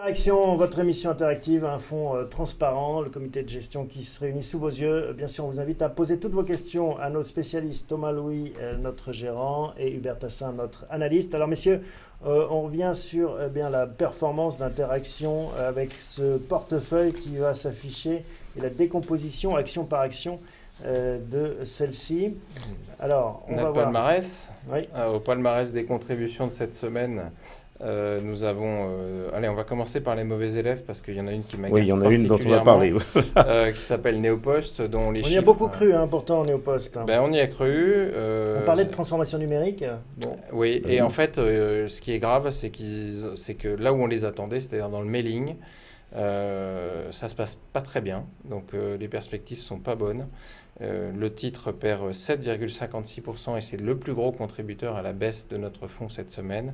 Interaction, votre émission interactive, un fonds transparent, le comité de gestion qui se réunit sous vos yeux. Bien sûr, on vous invite à poser toutes vos questions à nos spécialistes, Thomas Louis, notre gérant, et Hubert Tassin, notre analyste. Alors messieurs, on revient sur bien la performance d'Interaction avec ce portefeuille qui va s'afficher et la décomposition action par action de celle-ci. Alors, on va voir. Palmarès. Oui. Au palmarès des contributions de cette semaine, nous avons... allez, on va commencer par les mauvais élèves parce qu'il y en a une qui m'agace particulièrement. Oui, il y en a une dont on va parler. Qui s'appelle Néopost, dont les on chiffres... y a beaucoup cru, pourtant, au Néopost. Ben, on y a cru. On parlait de transformation numérique. Bon. Oui, et en fait, ce qui est grave, c'est que là où on les attendait, c'est-à-dire dans le mailing, ça se passe pas très bien. Donc, les perspectives sont pas bonnes. Le titre perd 7,56% et c'est le plus gros contributeur à la baisse de notre fonds cette semaine.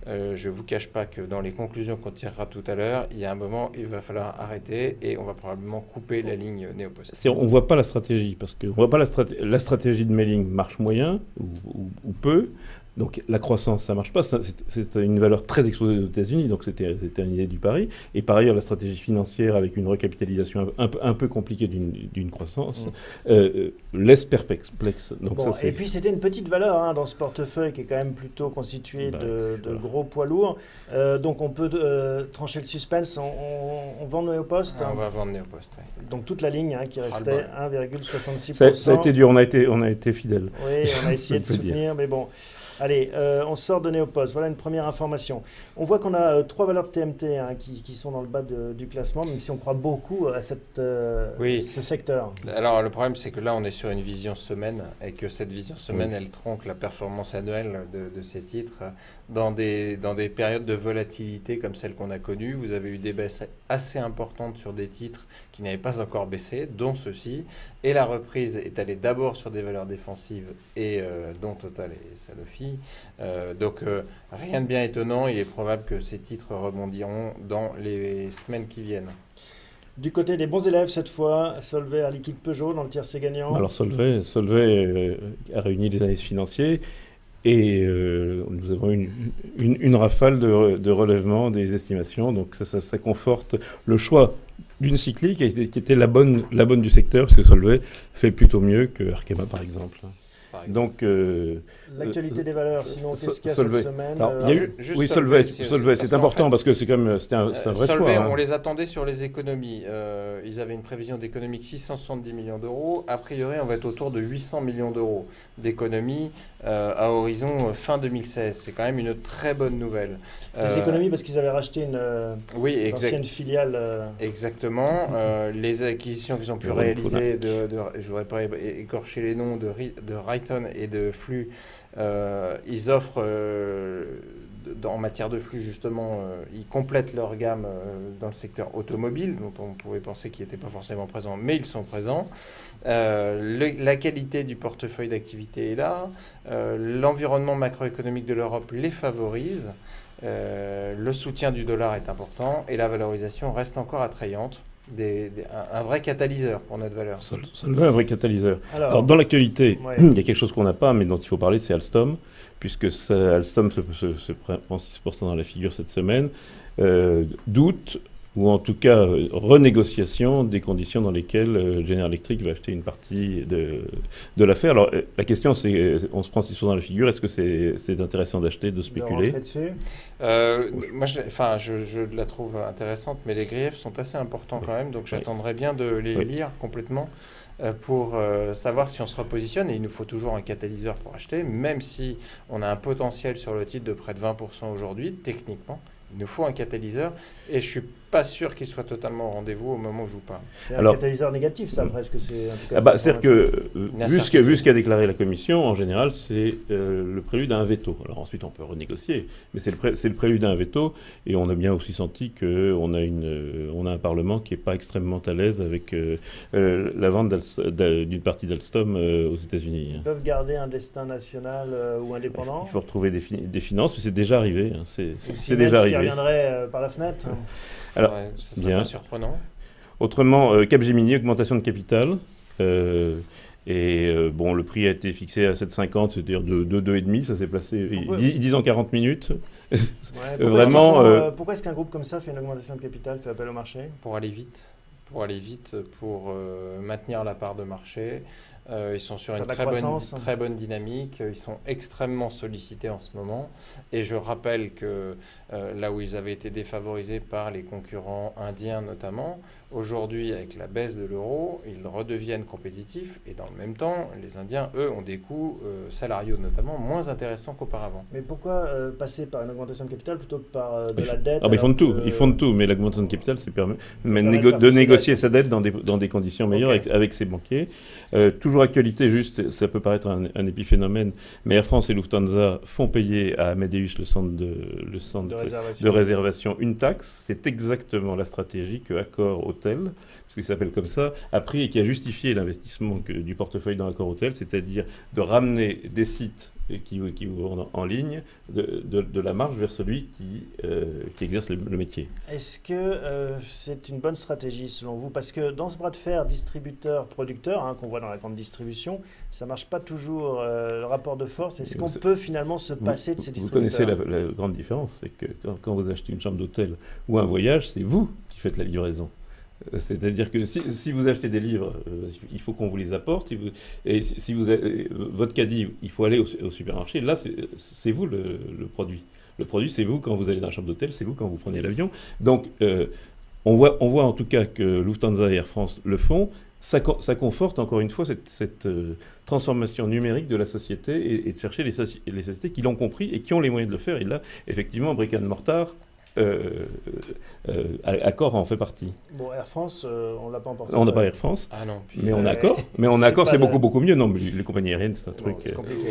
Je ne vous cache pas que dans les conclusions qu'on tirera tout à l'heure, il y a un moment, il va falloir arrêter et on va probablement couper la ligne Néopost. On ne voit pas la stratégie, parce qu'on voit pas la stratégie de mailing marche moyen ou peu. Donc la croissance, ça ne marche pas. C'est une valeur très exposée aux États-Unis, donc c'était une idée du pari. Et par ailleurs, la stratégie financière, avec une recapitalisation un peu compliquée d'une croissance, laisse perplexe. Donc bon, ça, et puis c'était une petite valeur dans ce portefeuille qui est quand même plutôt constitué de gros poids lourds. Donc on peut trancher le suspense. On vend Néopost. On va vendre Néopost, oui. Donc toute la ligne qui restait 1,66%. Ça a été dur, on a été fidèles. Oui, on a essayé de soutenir, mais bon... Allez, on sort de Néopost. Voilà une première information. On voit qu'on a 3 valeurs de TMT qui sont dans le bas du classement, même si on croit beaucoup à ce secteur. Alors, le problème, c'est que là, on est sur une vision semaine et que cette vision semaine, elle tronque la performance annuelle de ces titres. Dans des périodes de volatilité comme celle qu'on a connue, vous avez eu des baisses assez importantes sur des titres qui n'avaient pas encore baissé, dont ceux-ci. Et la reprise est allée d'abord sur des valeurs défensives, dont Total et Sanofi. Donc, rien de bien étonnant. Il est probable que ces titres rebondiront dans les semaines qui viennent. Du côté des bons élèves, cette fois, Solvay, Air Liquide, Peugeot dans le tiercé gagnant. Alors Solvay a réuni les analystes financiers et nous avons une rafale de relèvement des estimations. Donc ça conforte le choix d'une cyclique qui était la bonne du secteur, parce que Solvay fait plutôt mieux que Arkema, par exemple. Donc, l'actualité des valeurs, sinon, qu'est-ce qu'il y a cette semaine Oui, Solvay, c'est important parce que c'était un vrai Solvay, choix. On les attendait sur les économies. Ils avaient une prévision d'économie de 670 millions d'euros. A priori, on va être autour de 800 millions d'euros d'économies à horizon fin 2016. C'est quand même une très bonne nouvelle. Les économies parce qu'ils avaient racheté une ancienne filiale. Exactement. Les acquisitions qu'ils ont pu réaliser, je ne voudrais pas écorcher les noms, de Raytheon et de Flux, ils offrent, en matière de flux justement, ils complètent leur gamme dans le secteur automobile, dont on pouvait penser qu'ils n'étaient pas forcément présents, mais ils sont présents. La qualité du portefeuille d'activité est là. L'environnement macroéconomique de l'Europe les favorise. Le soutien du dollar est important et la valorisation reste encore attrayante. Un vrai catalyseur pour notre valeur. Solvay, un vrai catalyseur. Alors dans l'actualité, il y a quelque chose qu'on n'a pas, mais dont il faut parler, c'est Alstom, puisque Alstom se prend 6% dans la figure cette semaine. Doute, ou en tout cas renégociation des conditions dans lesquelles General Electric va acheter une partie de l'affaire. Alors la question, c'est, on se prend 6% dans la figure, est-ce que c'est intéressant d'acheter, de spéculer? Moi, je la trouve intéressante, mais les griefs sont assez importants quand même, donc j'attendrai bien de les lire complètement pour savoir si on se repositionne. Et il nous faut toujours un catalyseur pour acheter, même si on a un potentiel sur le titre de près de 20% aujourd'hui, techniquement. Il nous faut un catalyseur et je ne suis pas sûr qu'il soit totalement au rendez-vous au moment où je vous parle. C'est un catalyseur négatif, ça, presque. C'est-à-dire que, vu ce qu'a déclaré la Commission, en général, c'est le prélude à un veto. Alors ensuite, on peut renégocier, mais c'est le prélude à un veto. Et on a bien aussi senti qu'on a un Parlement qui n'est pas extrêmement à l'aise avec la vente d'une partie d'Alstom aux États-Unis. Ils peuvent garder un destin national ou indépendant. Il faut retrouver des finances, mais c'est déjà arrivé. C'est déjà arrivé. Reviendrait par la fenêtre. Alors, ça serait pas surprenant. Autrement, Capgemini, augmentation de capital. Le prix a été fixé à 7,50, c'est-à-dire de 2,5. Ça s'est placé. Ils disent en 40 minutes. Vraiment. Pourquoi est-ce qu'un groupe comme ça fait une augmentation de capital, fait appel au marché? Pour aller vite, pour maintenir la part de marché. Ils sont sur une très bonne dynamique, ils sont extrêmement sollicités en ce moment. Et je rappelle que là où ils avaient été défavorisés par les concurrents indiens notamment, aujourd'hui avec la baisse de l'euro, ils redeviennent compétitifs. Et dans le même temps, les Indiens, eux, ont des coûts salariaux notamment moins intéressants qu'auparavant. Mais pourquoi passer par une augmentation de capital plutôt que par de la dette? Ils font de tout, ils font de tout, mais l'augmentation de capital, ça permet de négocier sa dette dans des conditions meilleures avec ses banquiers. Toujours actualité, juste, ça peut paraître un épiphénomène, mais Air France et Lufthansa font payer à Amadeus, le centre de réservation, une taxe. C'est exactement la stratégie que Accor Hôtel, parce qu'il s'appelle comme ça, a pris et qui a justifié l'investissement du portefeuille dans Accor Hôtel, c'est-à-dire de ramener des sites qui vont en ligne de la marge vers celui qui exerce le métier. Est-ce que c'est une bonne stratégie selon vous? Parce que dans ce bras de fer distributeur-producteur qu'on voit dans la grande distribution, ça ne marche pas toujours le rapport de force. Est-ce qu'on peut finalement se passer de ces distributeurs? Vous connaissez la grande différence, c'est que quand vous achetez une chambre d'hôtel ou un voyage, c'est vous qui faites la livraison. C'est-à-dire que si vous achetez des livres, il faut qu'on vous les apporte. Et si vous avez votre caddie, il faut aller au supermarché. Là, c'est vous le produit. Le produit, c'est vous quand vous allez dans la chambre d'hôtel, c'est vous quand vous prenez l'avion. Donc, on voit en tout cas que Lufthansa et Air France le font. Ça conforte encore une fois cette transformation numérique de la société et de chercher les sociétés qui l'ont compris et qui ont les moyens de le faire. Et là, effectivement, brick and mortar, Accor en fait partie. Bon, Air France, on l'a pas emporté. On n'a pas Air France, mais on a Accor. Mais c'est beaucoup mieux. Non, mais les compagnies aériennes, c'est un truc.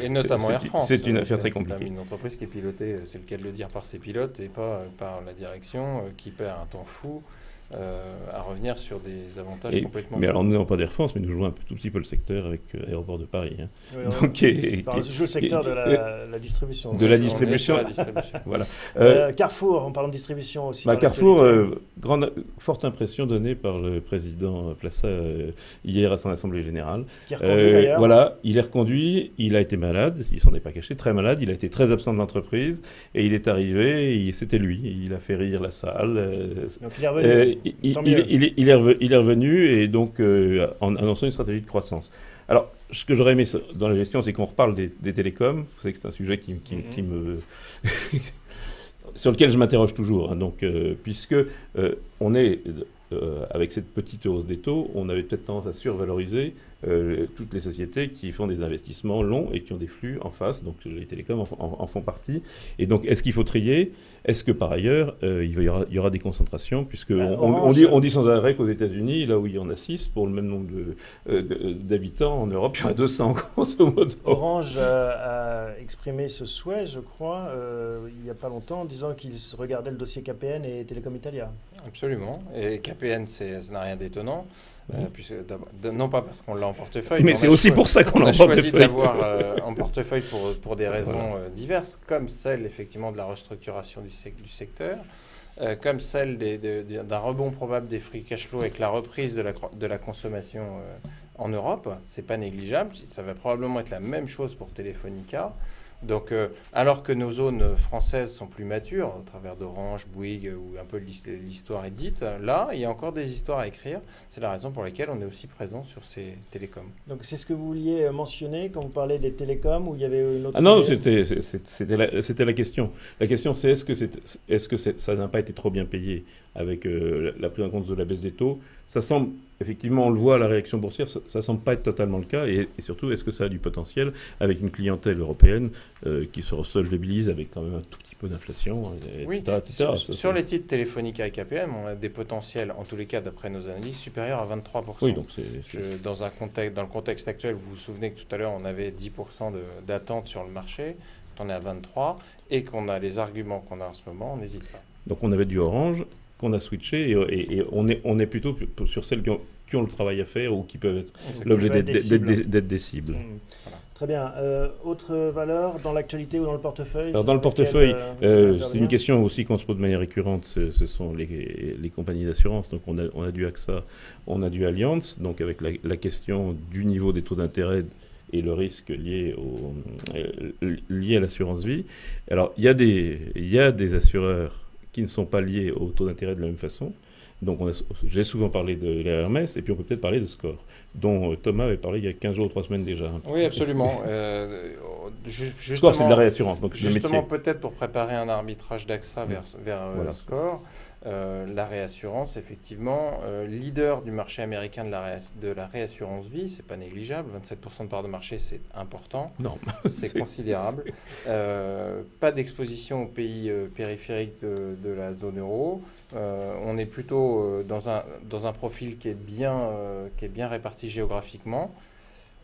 Et notamment Air France. C'est une affaire très compliquée. C'est une entreprise qui est pilotée, c'est le cas de le dire, par ses pilotes et pas par la direction qui perd un temps fou à revenir sur des avantages complètement. Mais alors nous n'avons pas d'Air France, mais nous jouons un tout petit peu le secteur avec Aéroport de Paris. Oui, donc, je joue le secteur de la distribution. De la distribution. Voilà. Carrefour, en parlant de distribution aussi. Carrefour, forte impression donnée par le président Plaça hier à son assemblée générale. Qui est reconduit d'ailleurs. Voilà, il est reconduit, il a été malade, il s'en est pas caché, très malade, il a été très absent de l'entreprise et il est arrivé, c'était lui, il a fait rire la salle. Donc il est revenu. Il est revenu et donc en annonçant une stratégie de croissance. Alors, ce que j'aurais aimé dans la gestion, c'est qu'on reparle des télécoms. Vous savez que c'est un sujet qui me sur lequel je m'interroge toujours. Donc, puisque on est avec cette petite hausse des taux, on avait peut-être tendance à survaloriser toutes les sociétés qui font des investissements longs et qui ont des flux en face. Donc les télécoms en font partie. Et donc, est-ce qu'il faut trier? Est-ce que par ailleurs, il y aura des concentrations? Puisque on dit sans arrêt qu'aux États-Unis, là où il y en a 6, pour le même nombre d'habitants, en Europe, il y en a 200, grosso modo. Orange a exprimé ce souhait, je crois, il n'y a pas longtemps, en disant qu'il regardait le dossier KPN et Telecom Italia. Absolument. Et KPN, ça n'a rien d'étonnant. Puisque non pas parce qu'on l'a en portefeuille, mais c'est aussi pour ça qu'on l'a en portefeuille. On a choisi de l'avoir en portefeuille pour des raisons diverses, comme celle effectivement de la restructuration du secteur, comme celle d'un rebond probable des free cash flow avec la reprise de la consommation en Europe. C'est pas négligeable. Ça va probablement être la même chose pour Telefonica. Donc, alors que nos zones françaises sont plus matures, au travers d'Orange, Bouygues, où un peu l'histoire est dite, là, il y a encore des histoires à écrire. C'est la raison pour laquelle on est aussi présent sur ces télécoms. Donc, c'est ce que vous vouliez mentionner quand vous parlez des télécoms, où il y avait une autre... Ah non, c'était la question. La question, c'est est-ce que ça n'a pas été trop bien payé avec la prise en compte de la baisse des taux? Ça semble, effectivement, on le voit à la réaction boursière, ça semble pas être totalement le cas. Et surtout, est-ce que ça a du potentiel avec une clientèle européenne qui se solvabilise avec quand même un tout petit peu d'inflation, etc. Oui, sur les titres Telefonica et KPN, on a des potentiels, en tous les cas, d'après nos analyses, supérieurs à 23%. Oui, donc dans le contexte actuel, vous vous souvenez que tout à l'heure, on avait 10% d'attente sur le marché, on est à 23%, et qu'on a les arguments qu'on a en ce moment, on n'hésite pas. Donc on avait du Orange, qu'on a switché et on est plutôt sur celles qui ont le travail à faire ou qui peuvent être l'objet d'être des cibles. Voilà. Très bien. Autre valeur dans l'actualité ou dans le portefeuille? Alors dans le portefeuille, c'est une question aussi qu'on se pose de manière récurrente, ce sont les compagnies d'assurance. Donc on a du AXA, on a du Allianz, donc avec la question du niveau des taux d'intérêt et le risque lié à l'assurance vie. Alors, il y a des assureurs qui ne sont pas liés au taux d'intérêt de la même façon. Donc, j'ai souvent parlé de l'ARMS, et puis on peut peut-être parler de SCOR, dont Thomas avait parlé il y a 15 jours ou 3 semaines déjà. Oui, absolument. SCOR, c'est de la réassurance. Donc justement, peut-être pour préparer un arbitrage d'AXA vers voilà. SCOR, la réassurance, effectivement, leader du marché américain de la réassurance vie, c'est pas négligeable, 27% de part de marché, c'est important, non, c'est considérable. Pas d'exposition aux pays périphériques de la zone euro. On est plutôt dans un profil qui est bien réparti géographiquement.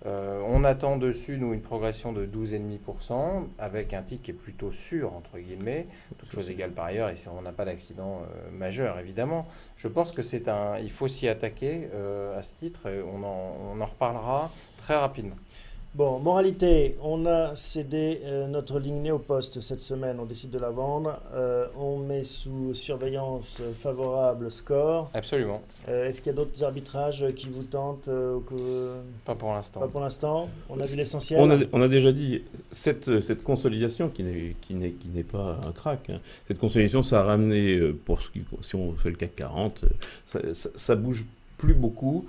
On attend dessus, nous, une progression de 12,5%, avec un titre qui est plutôt sûr, entre guillemets, toutes choses égales par ailleurs, et si on n'a pas d'accident majeur, évidemment. Je pense que il faut s'y attaquer à ce titre, et on en reparlera très rapidement. Bon, moralité, on a cédé notre ligne Néopost cette semaine, on décide de la vendre, on met sous surveillance favorable SCOR. Absolument. Est-ce qu'il y a d'autres arbitrages qui vous tentent Pas pour l'instant. Pas pour l'instant, on a vu l'essentiel. On a déjà dit, cette consolidation qui n'est pas un crack, hein, cette consolidation, ça a ramené, si on fait le CAC 40, ça bouge plus beaucoup.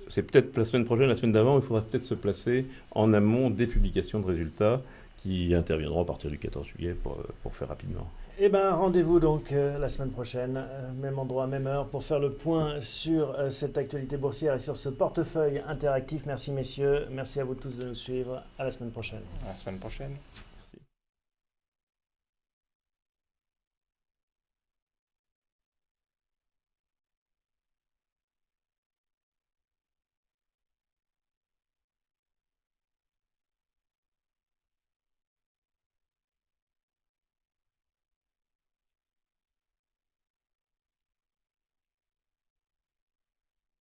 C'est peut-être la semaine prochaine, la semaine d'avant, il faudra peut-être se placer en amont des publications de résultats qui interviendront à partir du 14 juillet pour faire rapidement. Eh bien, rendez-vous donc la semaine prochaine, même endroit, même heure, pour faire le point sur cette actualité boursière et sur ce portefeuille interactif. Merci messieurs, merci à vous tous de nous suivre. À la semaine prochaine. À la semaine prochaine.